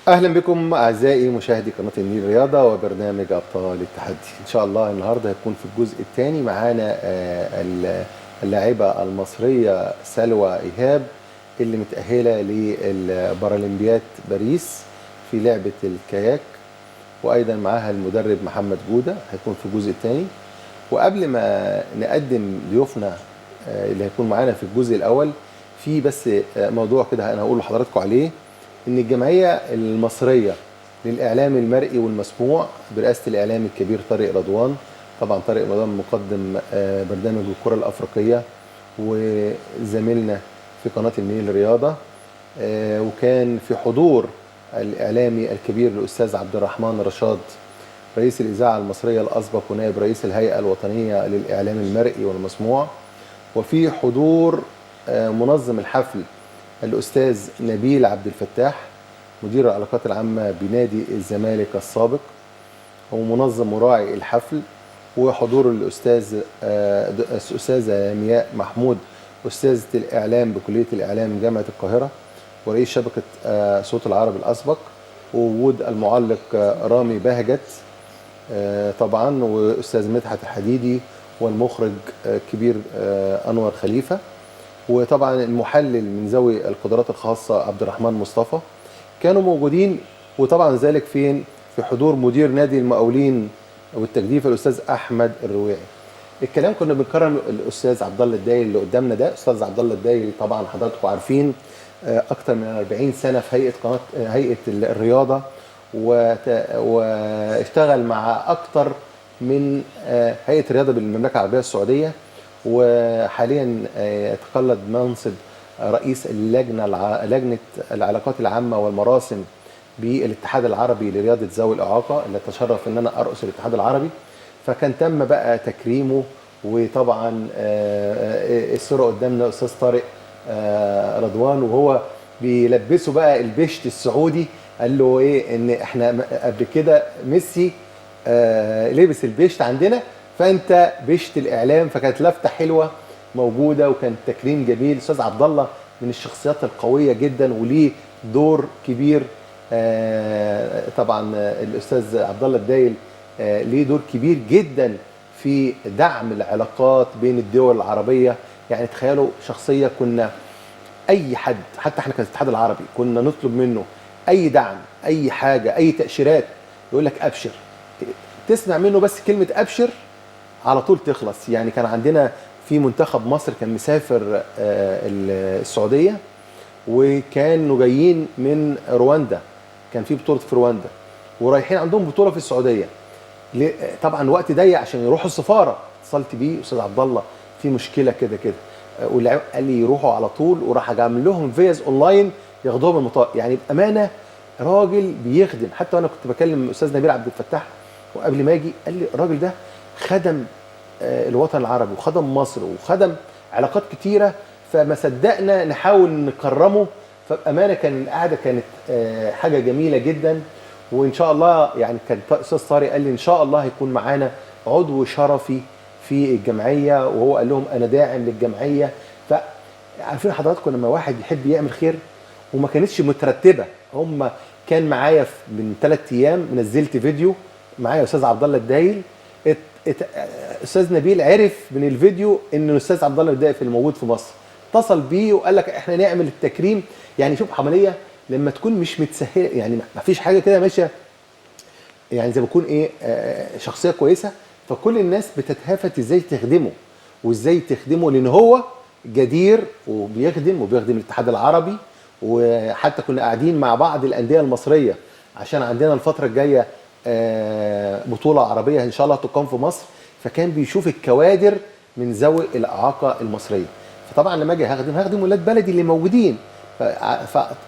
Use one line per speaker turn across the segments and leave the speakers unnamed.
اهلا بكم اعزائي مشاهدي قناه النيل رياضه وبرنامج ابطال التحدي. ان شاء الله النهارده هيكون في الجزء الثاني معانا اللاعبه المصريه سلوى ايهاب اللي متاهله للبارالمبياد باريس في لعبه الكاياك، وايضا معاها المدرب محمد جوده هيكون في الجزء الثاني. وقبل ما نقدم ضيوفنا اللي هيكون معانا في الجزء الاول، في بس موضوع كده انا هقول لحضراتكم عليه، ان الجمعيه المصريه للاعلام المرئي والمسموع برئاسه الاعلامي الكبير طارق رضوان، طبعا طارق رضوان مقدم برنامج الكره الافريقيه وزميلنا في قناه النيل رياضه، وكان في حضور الاعلامي الكبير الاستاذ عبد الرحمن رشاد رئيس الاذاعه المصريه الاسبق ونائب رئيس الهيئه الوطنيه للاعلام المرئي والمسموع، وفي حضور منظم الحفل الأستاذ نبيل عبد الفتاح مدير العلاقات العامة بنادي الزمالك السابق ومنظم وراعي الحفل، وحضور الأستاذة مياء محمود أستاذة الإعلام بكلية الإعلام جامعة القاهرة ورئيس شبكة صوت العرب الأسبق، ووجود المعلق رامي بهجت طبعا، وأستاذ مدحت الحديدي والمخرج الكبير أنور خليفة، وطبعا المحلل من ذوي القدرات الخاصة عبد الرحمن مصطفى كانوا موجودين. وطبعا ذلك في حضور مدير نادي المقاولين والتجديف الأستاذ أحمد الرويعي. الكلام كنا بنكرم الأستاذ عبد الله الدايل اللي قدامنا ده. أستاذ عبد الله الدايل طبعا حضراتكم عارفين أكثر من 40 سنة في هيئة الرياضة، واشتغل مع أكثر من هيئة الرياضة بالمملكة العربية السعودية، وحاليا يتقلد منصب رئيس لجنة العلاقات العامة والمراسم بالاتحاد العربي لرياضة ذوي الإعاقة، اللي تشرف ان انا ارأس الاتحاد العربي. فكان تم بقى تكريمه، وطبعا الصورة قدامنا استاذ طارق رضوان وهو بيلبسه بقى البشت السعودي. قال له ايه ان احنا قبل كده ميسي لبس البشت عندنا، فانت بشت الاعلام. فكانت لفته حلوه موجوده وكان تكريم جميل. الاستاذ عبد الله من الشخصيات القويه جدا وليه دور كبير. طبعا الاستاذ عبد الله الدايل ليه دور كبير جدا في دعم العلاقات بين الدول العربيه. يعني تخيلوا شخصيه كنا اي حد، حتى احنا كالاتحاد العربي كنا نطلب منه اي دعم، اي حاجه، اي تاشيرات، يقول لك ابشر. تسمع منه بس كلمه ابشر على طول تخلص. يعني كان عندنا في منتخب مصر كان مسافر السعوديه، وكانوا جايين من رواندا، كان في بطوله في رواندا ورايحين عندهم بطوله في السعوديه. طبعا وقت ضيق عشان يروحوا السفاره. اتصلت بيه استاذ عبد الله في مشكله كده كده، واللعيبه قال لي يروحوا على طول، وراح اعمل لهم فيز اونلاين ياخدوهم المطار. يعني بامانه راجل بيخدم. حتى انا كنت بكلم الاستاذ نبيل عبد الفتاح وقبل ما اجي قال لي الراجل ده خدم الوطن العربي وخدم مصر وخدم علاقات كتيره، فما صدقنا نحاول نكرمه. فبامانه كان القعده كانت حاجه جميله جدا. وان شاء الله يعني كان استاذ طارق قال لي ان شاء الله هيكون معانا عضو شرفي في الجمعيه، وهو قال لهم انا داعم للجمعيه. فعارفين حضراتكم لما واحد يحب يعمل خير وما كانتش مترتبه. هم كان معايا من 3 ايام نزلت فيديو معايا استاذ عبد الله الدايل. استاذ نبيل عرف من الفيديو ان الاستاذ عبد الله الدايل اللي موجود في مصر، اتصل بيه وقال لك احنا نعمل التكريم. يعني شوف عمليه لما تكون مش متسهله، يعني ما فيش حاجه كده ماشيه، يعني زي ما يكون ايه شخصيه كويسه، فكل الناس بتتهافت ازاي تخدمه وازاي تخدمه، لان هو جدير وبيخدم الاتحاد العربي. وحتى كنا قاعدين مع بعض الانديه المصريه عشان عندنا الفتره الجايه بطوله عربيه ان شاء الله تقام في مصر، فكان بيشوف الكوادر من ذوي الاعاقه المصريه. فطبعا لما اجي هخدم ولاد بلدي اللي موجودين،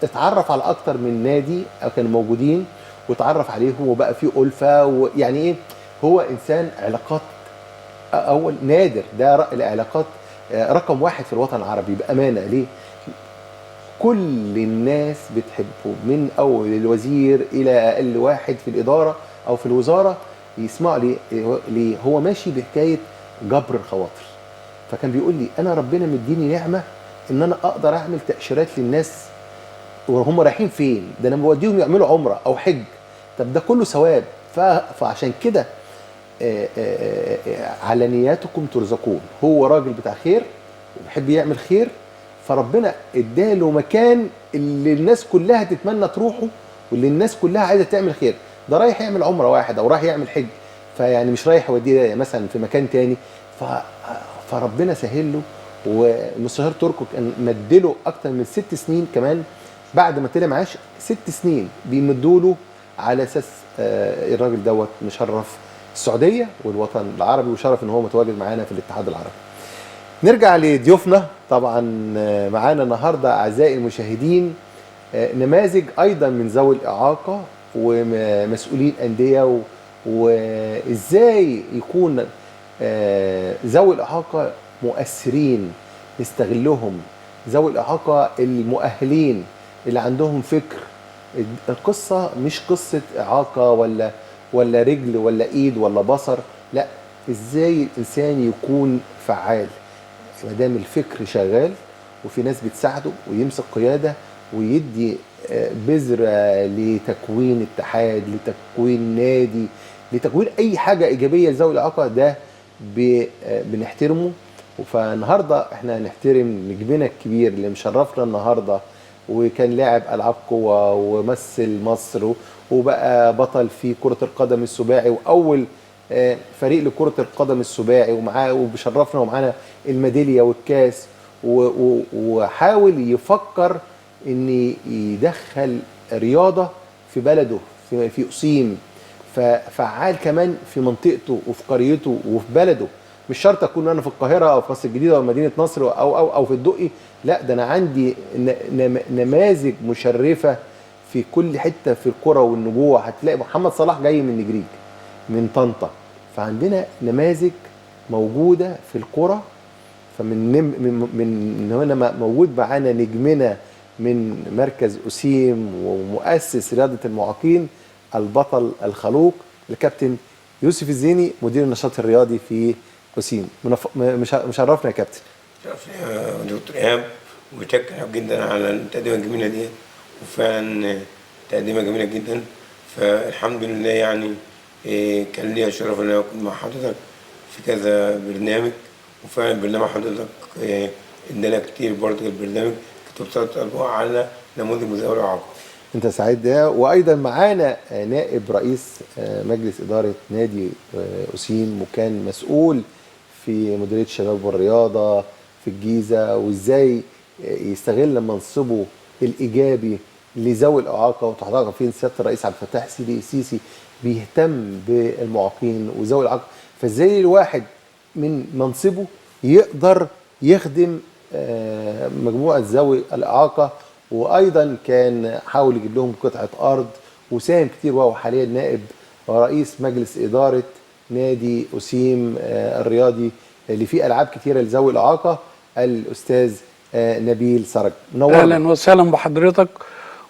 فاتعرف على اكتر من نادي كانوا موجودين واتعرف عليهم وبقى في ألفة. ويعني ايه، هو انسان علاقات اول نادر. ده العلاقات رقم 1 في الوطن العربي بامانه. ليه؟ كل الناس بتحبه من اول الوزير الى اقل واحد في الاداره او في الوزاره يسمعوا ليه هو ماشي بحكايه جبر الخواطر. فكان بيقول لي انا ربنا مديني نعمه ان انا اقدر اعمل تاشيرات للناس وهم رايحين فين؟ ده انا بوديهم يعملوا عمره او حج. طب ده كله ثواب. فعشان كده على نياتكم ترزقون. هو راجل بتاع خير وبيحب يعمل خير، فربنا اداله مكان اللي الناس كلها تتمنى تروحه، واللي الناس كلها عايزه تعمل خير. ده رايح يعمل عمره واحد او رايح يعمل حج، فيعني مش رايح يوديه مثلا في مكان تاني. فربنا سهل له. والمستشار تركو كان مدله اكتر من 6 سنين كمان بعد ما طلع معاش. 6 سنين بيمدوا له على اساس الراجل دوت مشرف السعوديه والوطن العربي، وشرف ان هو متواجد معانا في الاتحاد العربي. نرجع لضيوفنا. طبعا معانا النهارده اعزائي المشاهدين نماذج ايضا من ذوي الاعاقه ومسؤولين انديه، وازاي يكون ذوي الاعاقه مؤثرين نستغلهم، ذوي الاعاقه المؤهلين اللي عندهم فكر. القصه مش قصه اعاقه ولا رجل ولا ايد ولا بصر، لا، ازاي الانسان يكون فعال ما دام الفكر شغال وفي ناس بتساعده ويمسك قياده ويدي بذره لتكوين اتحاد، لتكوين نادي، لتكوين اي حاجه ايجابيه لذوي الاعاقه. ده بنحترمه. فالنهارده احنا هنحترم نجمنا الكبير اللي مشرفنا النهارده، وكان لاعب العاب قوه ومثل مصر وبقى بطل في كره القدم السباعي، واول فريق لكره القدم السباعي، ومعاه وبشرفنا ومعانا الميداليه والكاس، وحاول يفكر ان يدخل رياضه في بلده في قصيم، ففعال كمان في منطقته وفي قريته وفي بلده. مش شرط اكون انا في القاهره او في مصر الجديده او مدينه نصر او في الدقي، لا، ده انا عندي نماذج مشرفه في كل حته في القرى والنجوع. هتلاقي محمد صلاح جاي من نجريج من طنطا، فعندنا نماذج موجوده في القرى. من هنا موجود معانا نجمنا من مركز أسيم ومؤسس رياضة المعاقين البطل الخلوق الكابتن يوسف الزيني، مدير النشاط الرياضي في أسيم. مشرفنا يا كابتن.
شرفنا يا دكتور إيهاب، ومتشكر جدا على التقديمة الجميلة دي، وفعلا تقديمة جميلة جدا. فالحمد لله يعني كان ليا الشرف ان انا اكون مع حضرتك في كذا برنامج، وفعلا برنامج حضرتك ادانا كتير برضه. البرنامج كنت بتسلط الأضواء على نموذج ذوي الإعاقة.
انت سعيد ده. وايضا معانا نائب رئيس مجلس اداره نادي أسيم، وكان مسؤول في مديريه الشباب والرياضه في الجيزه، وازاي يستغل منصبه الايجابي لذوي الاعاقه. وتحت عارفين سياده الرئيس عبد الفتاح السيسي بيهتم بالمعاقين وذوي الاعاقه، فازاي الواحد من منصبه يقدر يخدم مجموعه ذوي الاعاقه. وايضا كان حاول يجيب لهم قطعه ارض وساهم كتير، وهو حاليا نائب رئيس مجلس اداره نادي أسيم الرياضي اللي فيه العاب كتيره لذوي الاعاقه، الاستاذ نبيل سرج. منورنا.
اهلا وسهلا بحضرتك،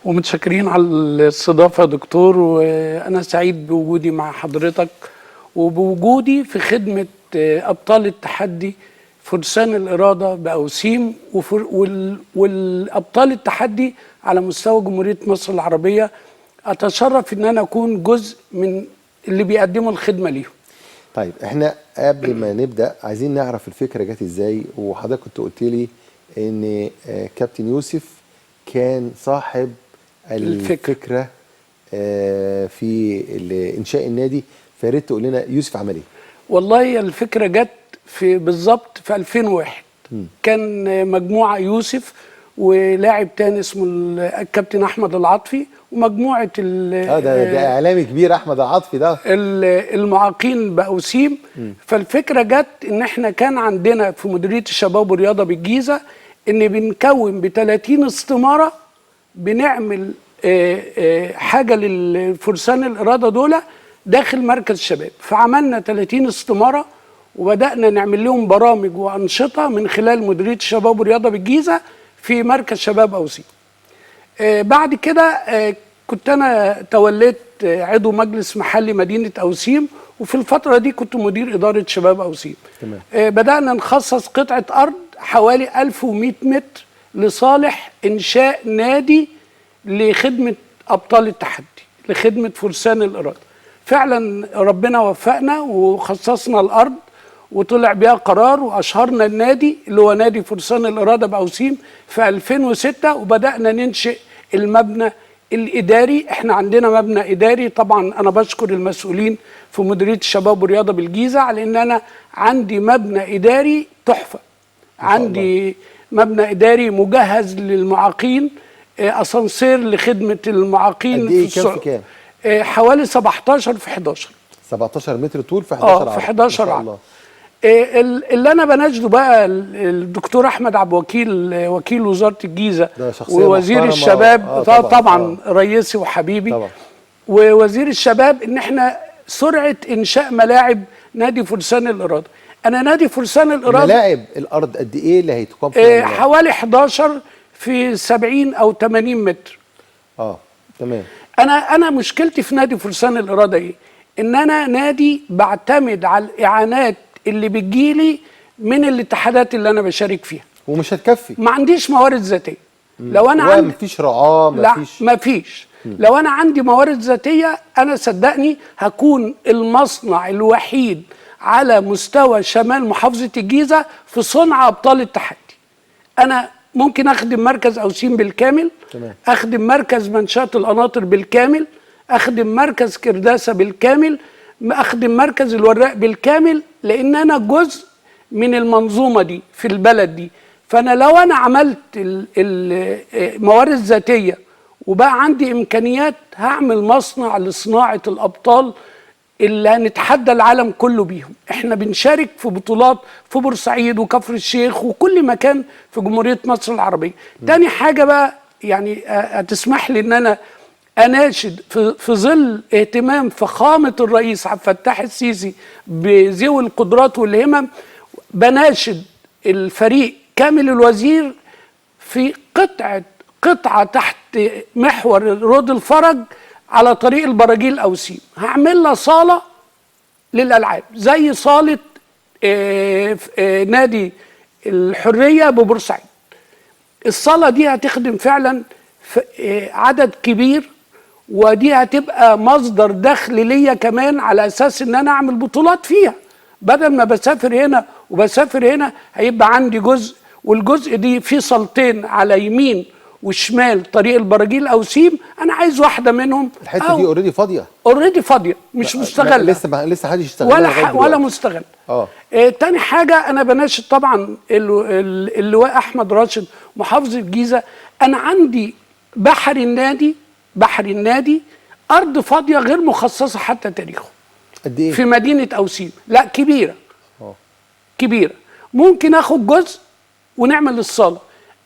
ومتشكرين على الاستضافه يا دكتور. وانا سعيد بوجودي مع حضرتك وبوجودي في خدمه ابطال التحدي فرسان الاراده بأوسيم والابطال التحدي على مستوى جمهوريه مصر العربيه. اتشرف ان انا اكون جزء من اللي بيقدموا الخدمه ليهم.
طيب احنا قبل ما نبدا عايزين نعرف الفكره جت ازاي. وحضرتك كنت قلت لي ان كابتن يوسف كان صاحب الفكره في انشاء النادي، فيا ريت تقول لنا يوسف عمل ايه.
والله الفكره جت بالظبط في 2001. كان مجموعه يوسف ولاعب تاني اسمه الكابتن احمد العاطفي ومجموعه
ده اعلامي كبير احمد العاطفي ده
المعاقين بأوسيم. فالفكره جت ان احنا كان عندنا في مديريه الشباب والرياضه بالجيزه ان بنكون ب30 استماره بنعمل حاجه للفرسان الاراده دول داخل مركز الشباب. فعملنا 30 استماره وبدأنا نعمل لهم برامج وأنشطة من خلال مديرية الشباب والرياضة بالجيزة في مركز شباب أوسيم. بعد كده كنت أنا توليت عضو مجلس محلي مدينة أوسيم، وفي الفترة دي كنت مدير إدارة شباب أوسيم. بدأنا نخصص قطعة أرض حوالي 1100 متر لصالح إنشاء نادي لخدمه ابطال التحدي، لخدمه فرسان الاراده. فعلا ربنا وفقنا وخصصنا الارض وطلع بيها قرار، واشهرنا النادي اللي هو نادي فرسان الاراده باوسيم في 2006، وبدانا ننشئ المبنى الاداري. احنا عندنا مبنى اداري، طبعا انا بشكر المسؤولين في مديريه الشباب والرياضه بالجيزه على ان انا عندي مبنى اداري تحفه. عندي مبنى اداري مجهز للمعاقين، اسانسير لخدمه المعاقين.
قد ايه؟ كام في كام؟
حوالي 17 في 11.
17 متر طول في 11 عرض.
في 11
ما شاء
عرض.
الله.
اللي انا بناشده بقى الدكتور احمد عبد الوكيل، وكيل وزاره الجيزه
ده شخصية
ووزير
محترمة.
الشباب، طبعا
آه.
رئيسي وحبيبي
طبعا.
ووزير الشباب، ان احنا سرعه انشاء ملاعب نادي فرسان الاراده. انا نادي فرسان الاراده
ملاعب الارض قد ايه اللي هيتقام فيها؟
حوالي 11 في 70 او 80 متر.
تمام.
انا مشكلتي في نادي فرسان الاراده ايه؟ ان انا نادي بعتمد على الاعانات اللي بتجيلي من الاتحادات اللي انا بشارك فيها،
ومش هتكفي.
ما عنديش موارد ذاتيه. لو انا عندي
مفيش رعاه،
لا
مفيش.
مفيش. لو انا عندي موارد ذاتيه، انا صدقني هكون المصنع الوحيد على مستوى شمال محافظه الجيزه في صنع ابطال التحدي. انا ممكن اخدم مركز اوسيم بالكامل،
تمام.
اخدم مركز منشات القناطر بالكامل، اخدم مركز كرداسه بالكامل، اخدم مركز الوراق بالكامل، لان انا جزء من المنظومه دي في البلد دي. فانا لو انا عملت الموارد الذاتيه وبقى عندي امكانيات، هعمل مصنع لصناعه الابطال اللي هنتحدى العالم كله بيهم. احنا بنشارك في بطولات في بورسعيد وكفر الشيخ وكل مكان في جمهوريه مصر العربيه. تاني حاجه بقى، يعني هتسمح لي ان انا اناشد في ظل اهتمام فخامه الرئيس عبد الفتاح السيسي بذوي القدرات والهمم، بناشد الفريق كامل الوزير في قطعه تحت محور رود الفرج على طريق البراجيل اوسيم. هعمل لها صاله للالعاب زي صاله نادي الحريه ببورسعيد. الصاله دي هتخدم فعلا عدد كبير، ودي هتبقى مصدر دخل ليا كمان، على اساس ان انا اعمل بطولات فيها. بدل ما بسافر هنا وبسافر هنا، هيبقى عندي جزء، والجزء دي فيه صالتين على يمين وشمال طريق البراجيل اوسيم. انا عايز واحده منهم.
الحته دي اوريدي فاضيه.
اوريدي فاضيه، مش مستغله.
لسه محدش يشتغلها
ولا مستغل. تاني حاجه، انا بناشد طبعا اللواء احمد راشد محافظ الجيزه. انا عندي بحر النادي ارض فاضيه غير مخصصه حتى تاريخه.
قد ايه؟
في مدينه اوسيم. لا كبيره. كبيره. ممكن اخد جزء ونعمل الصاله،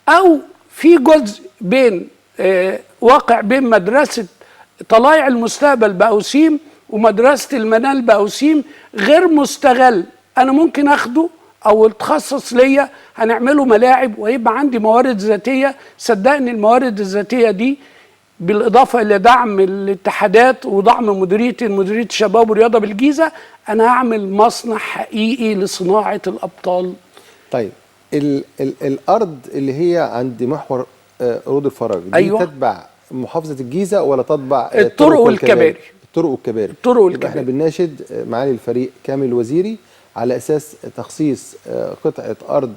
او في جزء بين واقع بين مدرسه طلائع المستقبل باوسيم ومدرسه المنال باوسيم غير مستغل. انا ممكن اخده او التخصص ليا، هنعمله ملاعب ويبقى عندي موارد ذاتيه. صدقني الموارد الذاتيه دي بالاضافه الى دعم الاتحادات ودعم مديريه الشباب والرياضه بالجيزه، انا هعمل مصنع حقيقي لصناعه الابطال.
طيب الارض اللي هي عند محور رود الفرج دي،
أيوة.
تتبع محافظه الجيزه ولا تتبع
الطرق والكباري؟
الطرق والكباري.
يبقى
احنا بنناشد معالي الفريق كامل الوزيري على اساس تخصيص قطعه ارض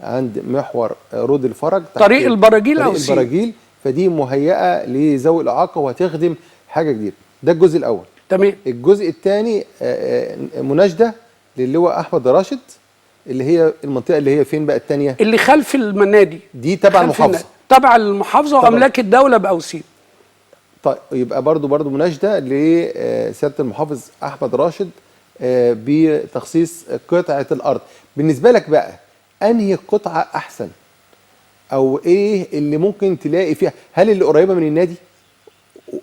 عند محور رود الفرج
طريق البراجيل او
البراجيل، فدي مهيئه لذوي الاعاقه وهتخدم حاجه جديده. ده الجزء الاول.
تمام.
الجزء الثاني مناشده للواء احمد راشد، اللي هي المنطقه اللي هي فين بقى الثانيه؟
اللي خلف النادي دي
تبع المحافظه.
تبع المحافظه واملاك الدوله باوسيم.
طيب يبقى برضو مناشده لسياده المحافظ احمد راشد بتخصيص قطعه الارض. بالنسبه لك بقى، انهي قطعه احسن، او ايه اللي ممكن تلاقي فيها؟ هل اللي قريبه من النادي،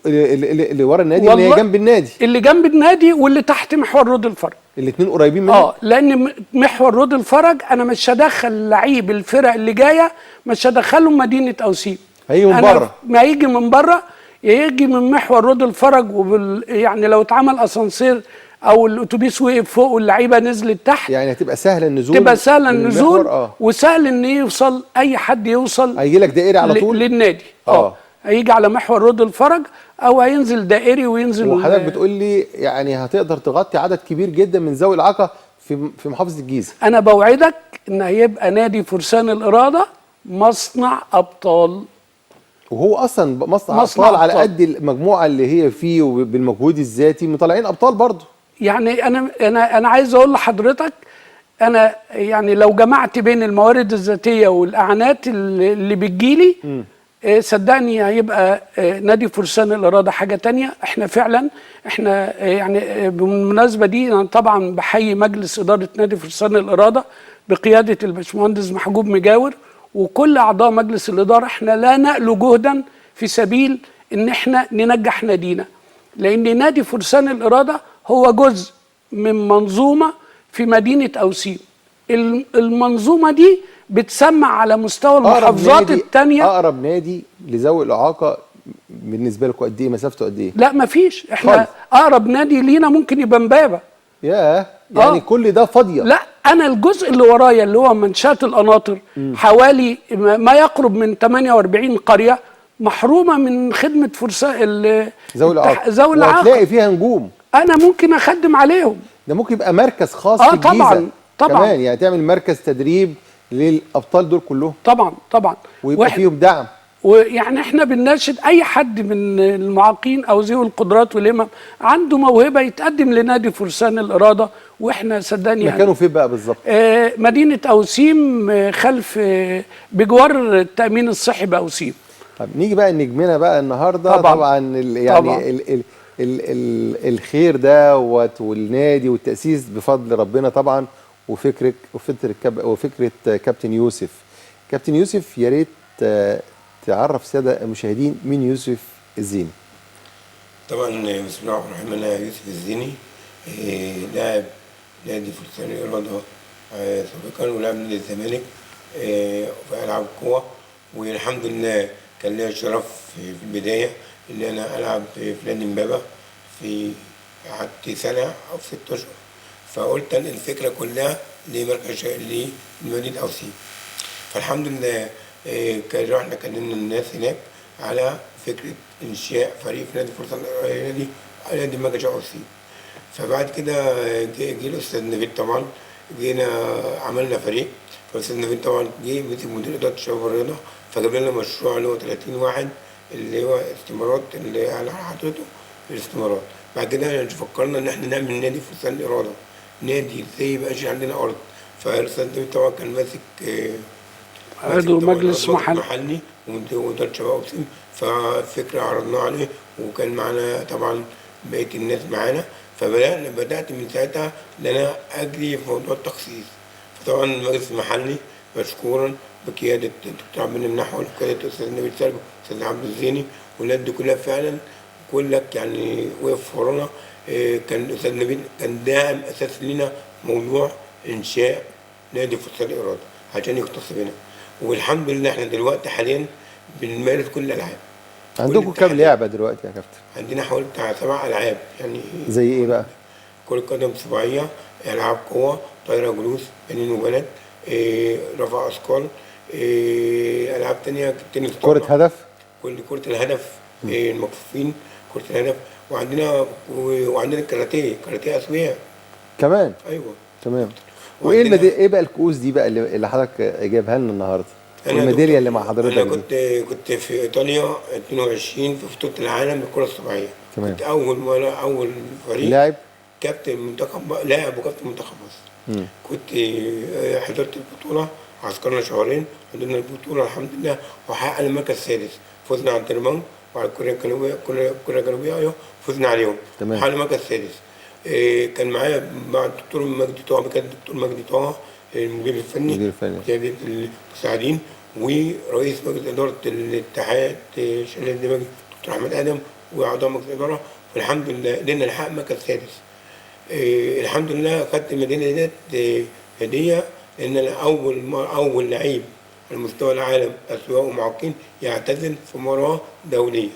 اللي ورا النادي، اللي هي جنب النادي؟
اللي جنب النادي واللي تحت محور رود الفرج.
الاثنين قريبين منه.
لان محور رود الفرج انا مش هدخل لعيب الفرق اللي جايه، مش هدخلهم مدينه اوسيم.
هيجي من بره.
ما يجي من بره، يجي من محور رود الفرج. يعني لو اتعمل اسانسير او الاتوبيس وقف فوق واللعيبه نزلت تحت،
يعني هتبقى سهله النزول.
تبقى سهله النزول. وسهل ان يوصل اي حد يوصل.
هيجي لك دائري على طول
للنادي. هيجي على محور رود الفرج او هينزل دائري وينزل.
وحضرتك بتقول لي يعني هتقدر تغطي عدد كبير جدا من ذوي الاعاقه في محافظه الجيزه.
انا بوعدك ان هيبقى نادي فرسان الاراده مصنع ابطال.
وهو اصلا مصنع ابطال على قد المجموعه اللي هي فيه وبالمجهود الذاتي مطلعين ابطال برضه.
يعني انا عايز اقول لحضرتك، انا يعني لو جمعت بين الموارد الذاتيه والاعانات اللي بتجيلي صدقني هيبقى نادي فرسان الاراده حاجه تانية. احنا فعلا يعني بالمناسبه دي انا طبعا بحيي مجلس اداره نادي فرسان الاراده بقياده الباشمهندس محجوب مجاور وكل اعضاء مجلس الاداره. احنا لا نألو جهدا في سبيل ان احنا ننجح نادينا، لان نادي فرسان الاراده هو جزء من منظومه في مدينه اوسيم. المنظومه دي بتسمع على مستوى المحافظات التانية.
اقرب نادي لذوي الاعاقه بالنسبه لكم قد ايه؟ مسافته قد ايه؟
لا مفيش، احنا خالص. اقرب نادي لينا ممكن يبقى امبابه.
ياه، يعني كل ده فاضيه؟
لا، انا الجزء اللي ورايا اللي هو منشاه القناطر حوالي ما يقرب من 48 قريه محرومه من خدمه فرسان
ذوي الاعاقه.
وهتلاقي
فيها نجوم
انا ممكن اخدم عليهم.
ده ممكن يبقى مركز خاص في الجيزه
طبعا
كمان، يعني تعمل مركز تدريب للابطال دول كلهم.
طبعا
ويبقى فيهم دعم.
ويعني احنا بنناشد اي حد من المعاقين او ذوي القدرات والهمم عنده موهبه يتقدم لنادي فرسان الاراده. واحنا صدقني
مكانه يعني فين بقى بالظبط؟
مدينه اوسيم خلف بجوار التامين الصحي باوسيم.
طب نيجي بقى نجمنا بقى النهارده. طبعا يعني طبعا. الخير ده والنادي والتاسيس بفضل ربنا طبعا، وفكره كابتن يوسف. كابتن يوسف، يا ريت تعرف الساده المشاهدين مين يوسف الزيني.
طبعا بسم الله الرحمن الرحيم. انا يوسف الزيني لاعب نادي فرسان الاراده سابقا، ولاعب نادي الزمالك في العاب القوه. والحمد لله كان لي الشرف في البدايه ان انا العب في نادي امبابه في قعدت سنه او 6 اشهر. فقلت ان الفكره كلها لمركز لمدينه اوسيم. فالحمد لله رحنا كلمنا الناس هناك على فكره انشاء فريق في نادي فرسان نادي مركز اوسيم. فبعد كده جه الاستاذ نبيل طبعا، جينا عملنا فريق. فالاستاذ نبيل طبعا جه مسك مدير اداره الشباب والرياضه، فجاب لنا مشروع اللي هو 30 واحد اللي هو استمارات، اللي على حضرته الاستمارات. بعد كده فكرنا ان احنا نعمل نادي فرسان الاراده، نادي ازاي يبقاش عندنا ارض. فالاستاذ نبيل طبعا كان ماسك
عضو مجلس محلي
واداره شباب اوسيم. ففكره عرضناها عليه وكان معانا طبعا بقيه الناس معانا. فبدات من ساعتها ان انا اجري في موضوع التخصيص. فطبعا المجلس المحلي مشكورا بقياده الدكتور عبد المنعم نحو وقياده الاستاذ نبيل سالم والاستاذ عبد الزيني والناس دي كلها فعلا كلك يعني وقف ورانا. كان الاستاذ نبيل كان داعم اساسي لنا موضوع انشاء نادي فرسان الاراده عشان يختص بنا. والحمد لله احنا دلوقتي حاليا بنمارس كل الالعاب.
عندكم كام لعبه دلوقتي يا كابتن؟
عندنا حوالي بتاع 7 العاب. يعني
زي ايه بقى؟
كرة قدم سباعية، العاب قوة، طايرة جلوس، بنين وبنات، رفع اثقال، العاب تانية تنس
كرة هدف،
كرة الهدف، المكفوفين، كرة الهدف. وعندنا كاراتيه اسوياء
كمان.
ايوه
تمام. وايه ايه بقى الكؤوس دي بقى اللي حضرتك جايبها لنا النهارده؟ والميداليه اللي مع حضرتك
انا كنت في ايطاليا 22 في بطوله العالم للكره السباعيه.
تمام.
كنت اول فريق
لاعب
كابتن منتخب، لاعب وكابتن منتخب مصر. كنت حضرت البطوله، عسكرنا شهرين، حضرنا البطوله الحمد لله وحققنا المركز السادس. فزنا على الدنمارك وعلى كوريا الجنوبيه ايوه فزنا عليهم.
تمام.
حققنا المركز السادس. كان معايا مع الدكتور مجدي طه، كان الدكتور مجدي طه المدير الفني قيادة المساعدين، ورئيس مجلس اداره الاتحاد شلال الدماغ دكتور احمد ادم واعضاء مجلس الاداره. والحمد لله قدرنا نحقق مركز سادس. الحمد لله خدت الميداليه ديت هديه، لان انا اول لعيب على مستوى العالم اسواق ومعاقين يعتزل في مباراه دوليه.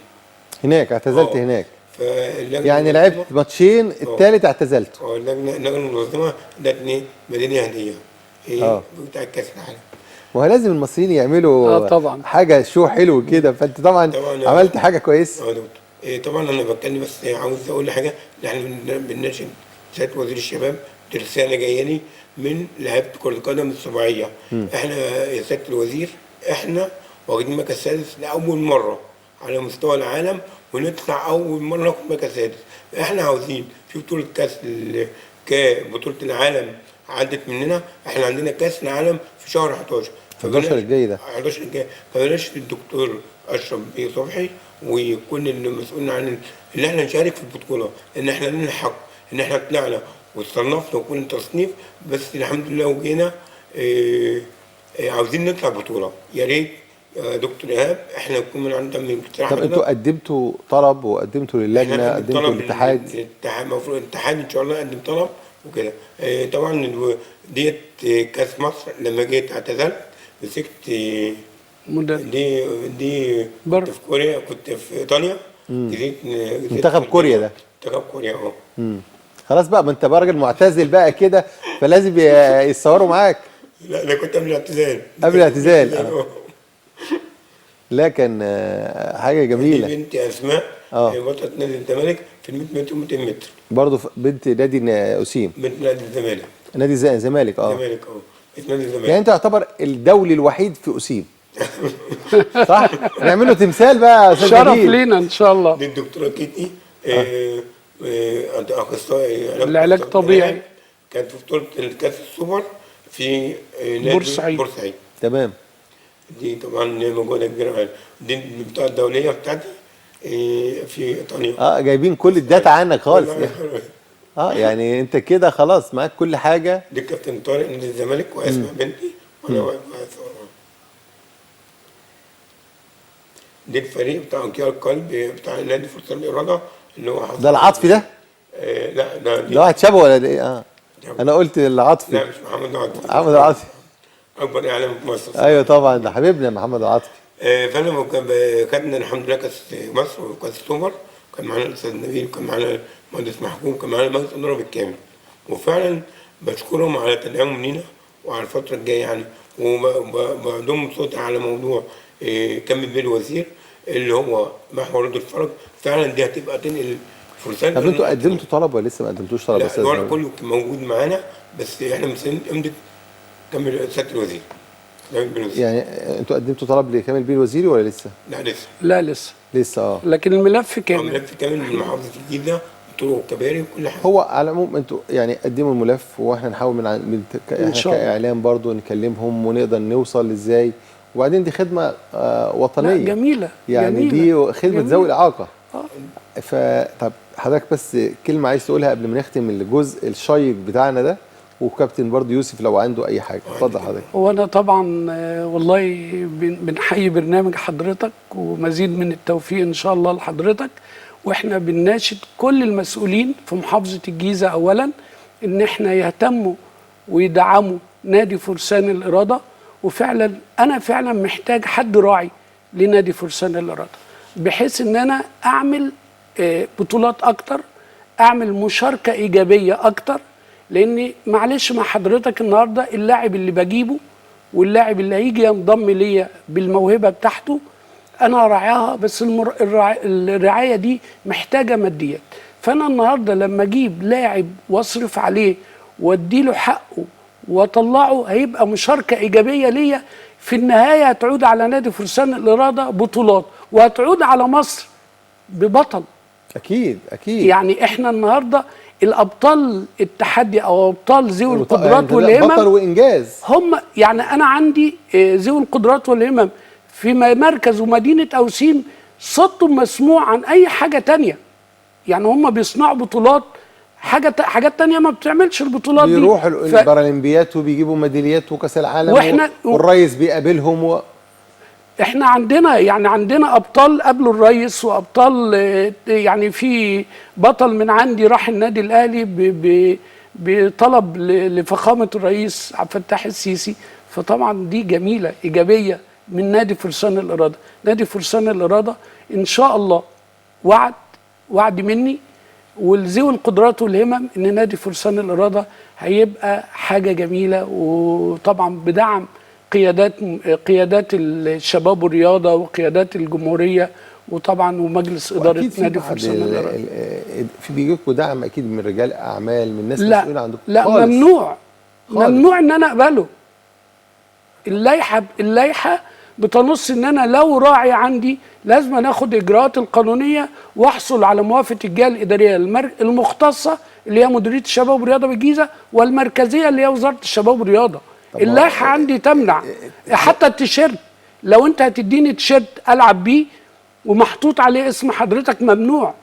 هناك اعتزلت هناك؟ يعني
لعبت
لعبت ماتشين، الثالث اعتزلت.
اللجنه المنظمه ادتني ميداليه هديه بتاع كاس العالم.
وهو لازم المصريين يعملوا
طبعا.
حاجه شو حلو كده، فانت طبعا
طبعاً.
عملت حاجه كويسه.
دكتور طبعا انا بتكلم، بس عاوز اقول حاجه، ان احنا بنناشد سياده وزير الشباب، دي رساله جايه لي من لعيبه كره القدم السباعيه. احنا يا سياده الوزير، احنا واخدين مركز سادس لاول مره على مستوى العالم، ونطلع اول مره ناخد مركز سادس. احنا عاوزين في بطوله بطوله العالم عدت مننا، احنا عندنا كاس العالم في شهر 11
11 الجاي ده.
11 الجاي. فبناشد الدكتور اشرف بيه صبحي وكل المسؤولين عن ان احنا نشارك في البطوله، ان احنا لنا الحق ان احنا طلعنا واتصنفنا وكل تصنيف، بس الحمد لله وجينا. عاوزين نطلع بطوله، يا ريت يا دكتور ايهاب احنا نكون من عندنا من الاقتراح.
طب انتوا قدمتوا طلب وقدمتوا للجنه، قدمتوا للاتحاد؟
الاتحاد المفروض الاتحاد ان شاء الله يقدم طلب وكده. طبعا ديت كاس مصر لما جيت اعتزلت مسكت
مدرب
دي كنت في كوريا، كنت في ايطاليا.
منتخب كوريا ده؟
منتخب كوريا
خلاص بقى، ما انت بقى راجل معتزل بقى كده، فلازم يتصوروا معاك.
لا انا كنت قبل الاعتزال.
قبل الاعتزال لا كان حاجه جميله.
دي بنتي اسماء بطلة نادي الزمالك في ال 100 متر و200 متر.
برضه بنت نادي اسيم.
بنت نادي الزمالك.
نادي الزمالك
الزمالك نادي الزمالك.
يعني انت يعتبر الدولي الوحيد في اسيم صح؟ نعمل له تمثال بقى يا استاذ
شرف لينا ان شاء الله.
دي الدكتوره كيتي اخصائي
العلاج الطبيعي،
كانت في بطوله الكاس السوبر في نادي بورسعيد.
تمام.
دي طبعا موجوده كبيره. دي البطاقه الدوليه بتاعتي في ايطاليا.
جايبين كل الداتا عنك خالص يعني انت كده خلاص معاك كل حاجه.
دي كابتن طارق نادي الزمالك واسماء بنتي وانا واقف معاها. دي الفريق بتاع انكار القلب بتاع نادي فرسان الاراده اللي هو
ده العاطفي ده؟
لا ده
واحد شبه ولا ده ايه؟ انا قلت العاطفي.
لا مش محمد العاطفي.
محمد العاطفي
اكبر اعلامي في مصر.
ايوه طبعا، ده حبيبنا محمد العاطفي.
فانا خدنا الحمد لله كاس مصر وكاس السوبر. كان معانا الاستاذ نبيل، كان معانا المهندس محكوم، كان معانا مجلس الاداره بالكامل. وفعلا بشكرهم على تدعيمهم لينا وعلى الفتره الجايه يعني. وبضم صوتي على موضوع كمل بيه الوزير اللي هو محور رد الفرج. فعلا دي هتبقى تنقل فرسان.
طب انتوا قدمتوا طلب ولا لسه ما قدمتوش طلب؟
لا الورق كله موجود معانا، بس احنا مستنيين امضه كامل سياده الوزير.
يعني انتوا قدمتوا طلب لكامل بيه الوزيري ولا لسه؟
لا لسه
لكن
الملف كامل.
الملف كامل من محافظه الجيزه، طرق وكباري وكل حاجه.
هو على العموم انتوا يعني قدموا الملف، واحنا نحاول احنا كاعلام برضو نكلمهم ونقدر نوصل ازاي. وبعدين دي خدمه وطنيه
جميله
يعني
جميلة.
دي خدمه ذوي الاعاقه. طب حضرتك بس كلمه عايز تقولها قبل ما نختم الجزء الشيق بتاعنا ده، وكابتن برضو يوسف لو عنده اي حاجه اتفضل حضرتك.
وانا طبعا والله بنحيي برنامج حضرتك ومزيد من التوفيق ان شاء الله لحضرتك. واحنا بنناشد كل المسؤولين في محافظه الجيزه اولا ان احنا يهتموا ويدعموا نادي فرسان الاراده. وفعلا انا فعلا محتاج حد راعي لنادي فرسان الاراده، بحيث ان انا اعمل بطولات اكتر، اعمل مشاركه ايجابيه اكتر. لاني معلش مع حضرتك النهارده اللاعب اللي بجيبه واللاعب اللي هيجي ينضم ليا بالموهبه بتاعته انا راعيها، بس الرعايه دي محتاجه ماديات. فانا النهارده لما اجيب لاعب واصرف عليه واديله حقه واطلعه، هيبقى مشاركه ايجابيه ليا. في النهايه هتعود على نادي فرسان الاراده بطولات، وهتعود على مصر ببطل.
اكيد
يعني احنا النهارده الابطال التحدي او ابطال ذوي القدرات
يعني
والهمم
بطل وانجاز
هم. يعني انا عندي ذوي القدرات والهمم في مركز ومدينه اوسيم صوتهم مسموع عن اي حاجه تانية. يعني هم بيصنعوا بطولات، حاجات تانية ما بتعملش البطولات دي.
بيروحوا البارالمبيات وبيجيبوا ميداليات وكاس العالم والرئيس بيقابلهم
احنا عندنا ابطال قبلوا الرئيس، وابطال يعني في بطل من عندي راح النادي الاهلي بطلب لفخامه الرئيس عبد الفتاح السيسي. فطبعا دي جميله ايجابيه من نادي فرسان الاراده. نادي فرسان الاراده ان شاء الله وعد مني ولذوي القدرات والهمم ان نادي فرسان الاراده هيبقى حاجه جميله، وطبعا بدعم قيادات الشباب والرياضه وقيادات الجمهوريه، وطبعا ومجلس اداره
وأكيد في
نادي
بعض
فرسان العراق.
في بيجي لكم دعم اكيد من رجال اعمال، من ناس
لا
مسؤوله عندكم؟
لا
خالص.
ممنوع
خالص.
ممنوع ان انا اقبله. اللائحه بتنص ان انا لو راعي عندي لازم أنا اخد اجراءات القانونيه واحصل على موافقه الجهه الاداريه المختصه اللي هي مديريه الشباب والرياضه بالجيزه، والمركزيه اللي هي وزاره الشباب والرياضه. اللائحه عندي تمنع. حتى التيشيرت، لو انت هتديني تيشيرت العب بيه ومحطوط عليه اسم حضرتك، ممنوع.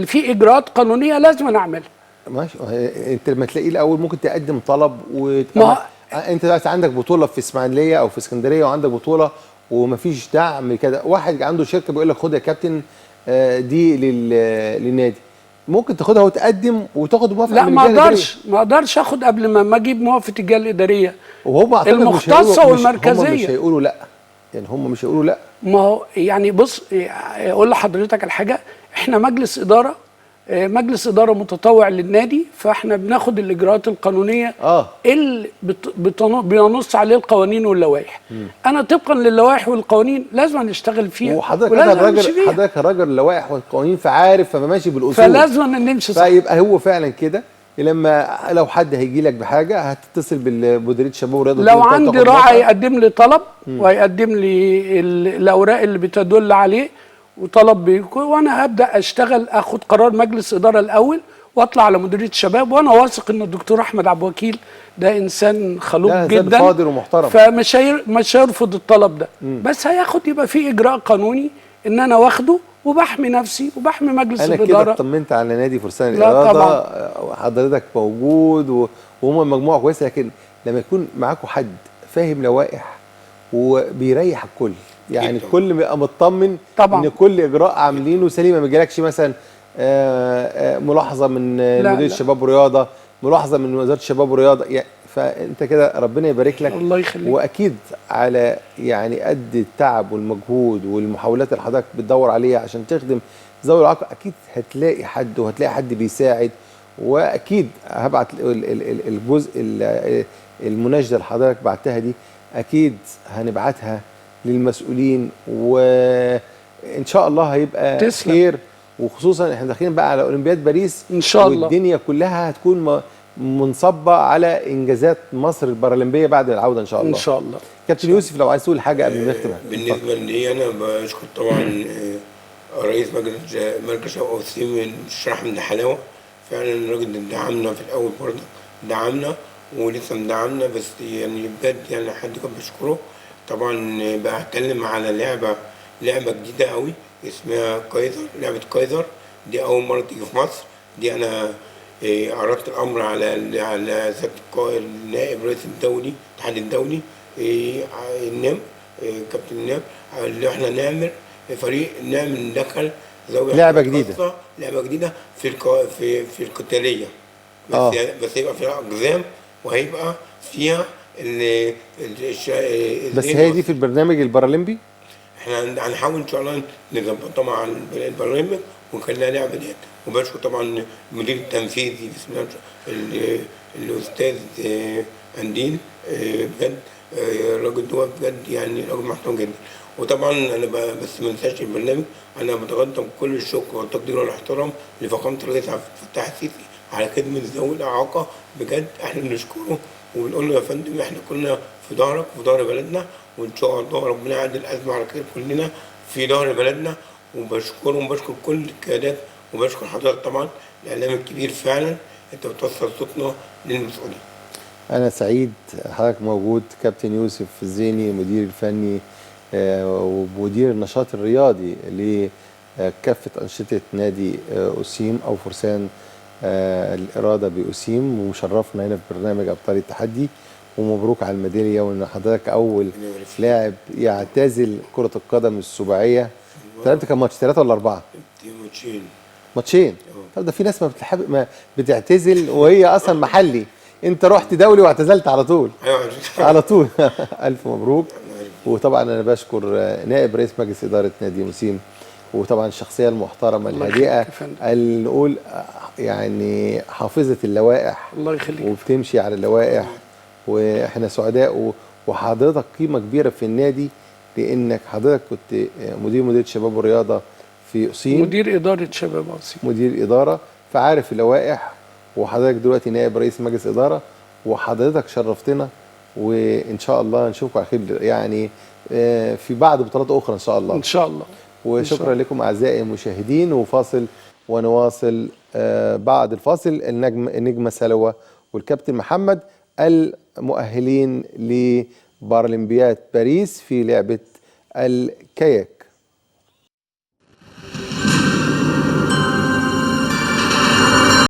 في اجراءات قانونيه لازم أنا اعملها.
ماشي. انت لما تلاقيه الاول ممكن تقدم طلب
ما
انت دلوقتي عندك بطوله في اسماعيليه او في اسكندريه وعندك بطوله ومفيش دعم كده، واحد عنده شركه بيقول لك خد يا كابتن دي للنادي، ممكن تاخدها وتقدم وتاخد موافقه
لا،
من
ما
الجهة
اقدرش اخد قبل ما اجيب موافقه الجهه الاداريه
وهم اعتقد
المختصه والمركزيه.
هم مش هيقولوا لا، يعني هم مش هيقولوا لا.
ما هو يعني بص، اقول لحضرتك الحاجه، احنا مجلس اداره متطوع للنادي، فاحنا بناخد الاجراءات القانونيه اللي بينص عليه القوانين واللوائح. انا طبقا للوائح والقوانين لازم نشتغل فيها،
وحضرتك راجل لوائح والقوانين فعارف، فماشي بالاصول،
فلازم نمشي صح.
فيبقى هو فعلا كده. لو حد هيجي لك بحاجه هتتصل بمديريه الشباب والرياضه،
لو عندي راعي يقدم لي طلب ويقدم لي الاوراق اللي بتدل عليه وطلب وانا هبدا اشتغل، اخد قرار مجلس اداره الاول واطلع على مديريه الشباب، وانا واثق ان الدكتور احمد عبد الوكيل ده انسان خلوق جدا
فاضل ومحترم،
فمش هيرفض الطلب ده. بس هياخد، يبقى في اجراء قانوني ان انا واخده وبحمي نفسي وبحمي مجلس الاداره.
انا كده اطمنت على نادي فرسان الإرادة، حضرتك موجود وهم مجموعه كويسه، لكن لما يكون معاكم حد فاهم لوائح وبيريح الكل، يعني الكل بيبقى مطمن ان كل اجراء عاملينه سليمه، ما يجيلكش مثلا ملاحظه من مدير الشباب والرياضه، ملاحظه من وزاره الشباب والرياضه، يعني فانت كده ربنا يبارك لك.
الله يخليك.
واكيد على يعني قد التعب والمجهود والمحاولات اللي حضرتك بتدور عليها عشان تخدم ذوي الاعاقه، اكيد هتلاقي حد وهتلاقي حد بيساعد. واكيد هبعت الجزء المناشده اللي حضرتك بعتها دي، اكيد هنبعتها للمسؤولين، وان شاء الله هيبقى خير. وخصوصا احنا داخلين بقى على اولمبياد باريس
ان شاء الله،
والدنيا كلها هتكون منصبه على انجازات مصر البارالمبيه بعد العوده ان شاء الله.
ان شاء الله.
كابتن يوسف، لو عايز تقول حاجه قبل ما نختم.
بالنسبه لي انا بشكر طبعا رئيس مركز شباب اوسيم الشيخ احمد حلاوه، فعلا الراجل ده دعمنا في الاول، برضه دعمنا ولسه مدعمنا، بس يعني بجد يعني حد كان بشكره. طبعا بقى هتكلم على لعبه جديده قوي اسمها كايزر، لعبه كايزر دي اول مره تيجي في مصر. دي انا عرضت الامر على سياده النائب رئيس الدولي الاتحاد الدولي النام كابتن النام، اللي احنا نعمل فريق، ندخل زاويه
لعبه جديده
في القتاليه، بس يبقى فيها اقزام وهيبقى فيها
بس هي دي في البرنامج البارالمبي.
احنا هنحاول ان شاء الله نظبطها مع البرنامج ونخليها لعبه ديت. وبشكر طبعا المدير التنفيذي بسم الله الاستاذ اندين، بجد الراجل ده بجد يعني راجل محترم جدا. وطبعا انا بس ما انساش البرنامج، انا بتقدم بكل الشكر والتقدير والاحترام لفخامه الرئيس عبد الفتاح السيسي على خدمه ذوي الاعاقه. بجد احنا بنشكره وبنقول له يا فندم احنا كنا في ظهرك وفي ظهر بلدنا، وان شاء الله ربنا يعدي الازمه على خير كلنا في ظهر بلدنا. وبشكرهم وبشكر كل القيادات وبشكر حضرتك طبعا الاعلام الكبير، فعلا انت بتوصل صوتنا للمسؤولين.
انا سعيد حضرتك موجود، كابتن يوسف الزيني المدير الفني ومدير النشاط الرياضي لكافه انشطه نادي اوسيم او فرسان الاراده باوسيم، ومشرفنا هنا في برنامج ابطال التحدي. ومبروك على الميداليه، وان حضرتك اول لاعب يعتزل كره القدم السباعيه. انت كان ماتش 3 ولا 4؟ ماتشين. طب ده في ناس ما بتعتزل وهي اصلا محلي، انت رحت دولي واعتزلت على طول. على طول. الف مبروك. وطبعا انا بشكر نائب رئيس مجلس اداره نادي اوسيم، وطبعا الشخصيه المحترمه الهادئه اللي نقول يعني حافظه اللوائح.
الله يخليك.
وبتمشي على اللوائح، واحنا سعداء وحضرتك قيمه كبيره في النادي، لانك حضرتك كنت مدير شباب والرياضه في أسيم،
مدير اداره شباب أسيم.
مدير اداره، فعارف اللوائح. وحضرتك دلوقتي نائب رئيس مجلس اداره، وحضرتك شرفتنا، وان شاء الله نشوفكم على خير يعني في بعض بطولات اخرى ان شاء الله.
ان شاء الله.
وشكرا لكم اعزائي المشاهدين، وفاصل ونواصل بعد الفاصل. النجمه سلوى والكابتن محمد المؤهلين لبارالمبياد باريس في لعبه الكاياك.